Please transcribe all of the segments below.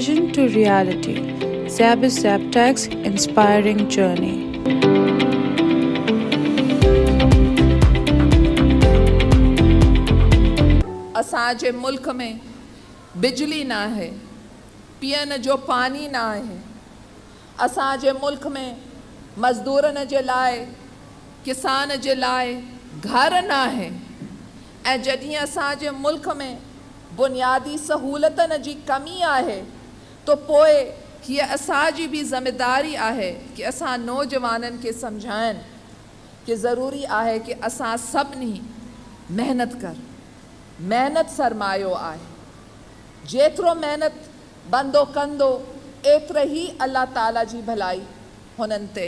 vision to reality. Zab is Zabtag's inspiring journey. असांजे मुल्क में बिजली ना है, पीअण जो पानी ना है। असांजे मुल्क में मज़दूरनि जे लाइ, किसान जे लाइ घर ना है। ऐं जॾहिं असांजे मुल्क में बुनियादी सहूलतनि जी कमी आहे तो पोइ हीअ असांजी बि ज़िमेदारी आहे कि असां नौजवाननि खे सम्झाइनि कि ज़रूरी आहे कि असां सभिनी महिनत कर। मेहनत सरमायो आहे। जेतिरो मेहनत बंदो कंदो एतिरो ही अल्लाह ताला जी भलाई हुननि ते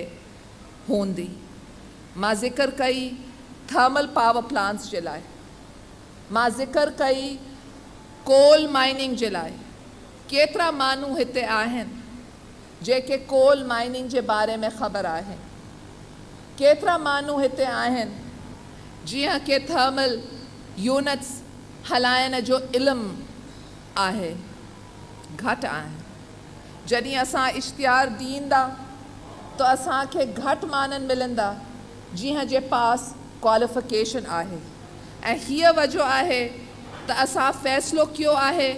हूंदी। मां ज़िक्र कई थर्मल पावर प्लांट्स जे लाइ, मां ज़िक्र कई कोल माइनिंग जे लाइ। केतिरा माण्हू हिते आहिनि जेके कोल माइनिंग जे बारे में ख़बर आहे। केतिरा माण्हू हिते आहिनि जीअं कि थर्मल यूनिट्स हलाइण जो इल्मु आहे, घटि आहिनि। जॾहिं असां इश्तिहार ॾींदा तो असांखे घटि माण्हुनि मिलंदा जिन जे पास क्वालिफिकेशन आहे। ऐं हीअ वजह आहे त असां फ़ैसिलो कयो आहे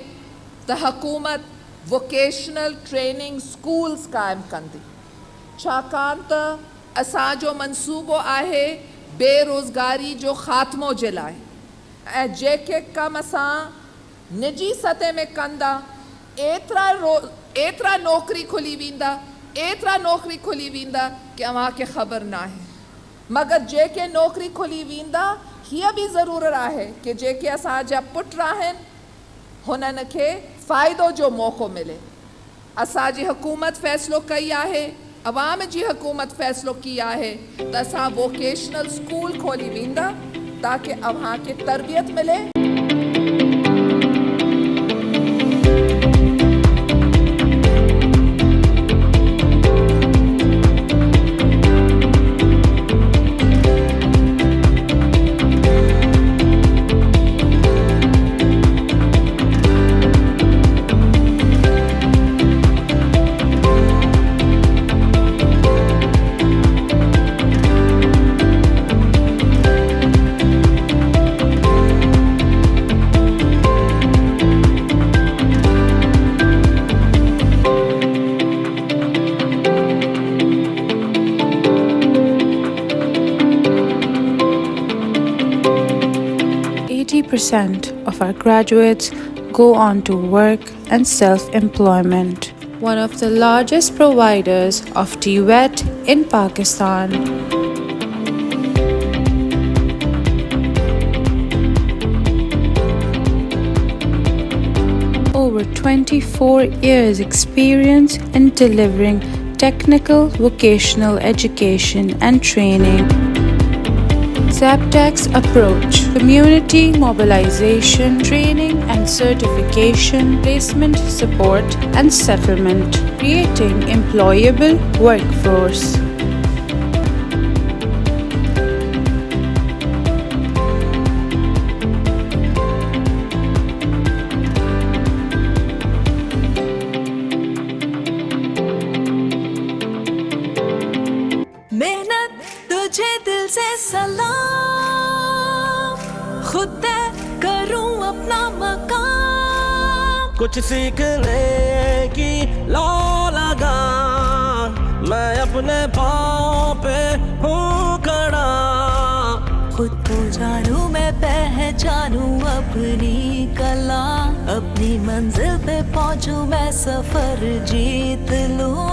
त हुकूमत वोकेशनल ट्रेनिंग स्कूल्स क़ाइमु कंदी, छाकाणि त असांजो मंसूबो आहे बेरोज़गारी जो ख़ात्मो जे लाइ। ऐं जेके कम असां निजी सतह में कंदा एतिरा नौकरी खुली वेंदा, एतिरा नौकरी खुली वेंदा कि अव्हांखे ख़बर न आहे। मगर जेके नौकरी खुली वेंदा हीअ बि ज़रूरत आहे कि जेके असांजा पुट आहिनि हुननि खे फ़ाइदो जो मौक़ो मिले। असांजी हुकूमत फ़ैसिलो कई आहे, अवाम जी हुकूमत फ़ैसिलो की आहे त असां वोकेशनल स्कूल खोली वेंदा ताकि अव्हांखे तरबियत मिले। Percent of our graduates go on to work and self-employment. One of the largest providers of TVET in Pakistan. Over 24 years experience in delivering technical vocational education and training. Zabtag's approach: community mobilization, training and certification, placement support and settlement, creating employable workforce. मेहनत तुझे दिल से सलाम, खुद तय करूं अपना मकाम। कुछ सीखने की लो लगा, मैं अपने पाँव पे हूँ खड़ा। खुद को जानूं मैं, पहचानूं अपनी कला, अपनी मंजिल पे पहुंचूं मैं, सफर जीत लूं।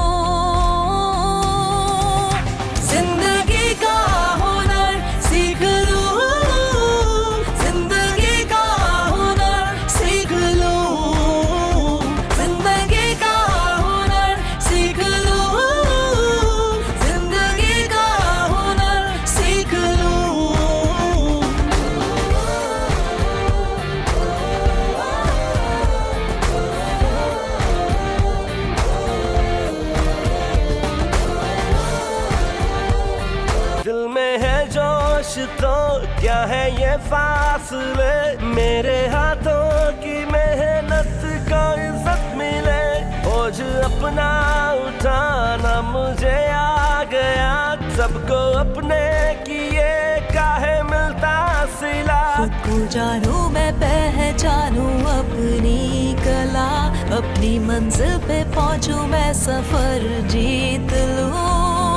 जिंदगी का हुनर सीख लूं, जिंदगी का हुनर सीख लूं, जिंदगी का हुनर सीख लूं, जिंदगी का हुनर सीख लूं। दिल में है जोश तो क्या है ये फासले, मेरे हाथों की मेहनत को इज्जत मिले। अपना उठाना मुझे आ गया, सबको अपने किए काहे मिलता सिला। खुद को जानूं मैं पहचानूं अपनी कला, अपनी मंजिल पे पहुंचूं मैं सफर जीत लूं।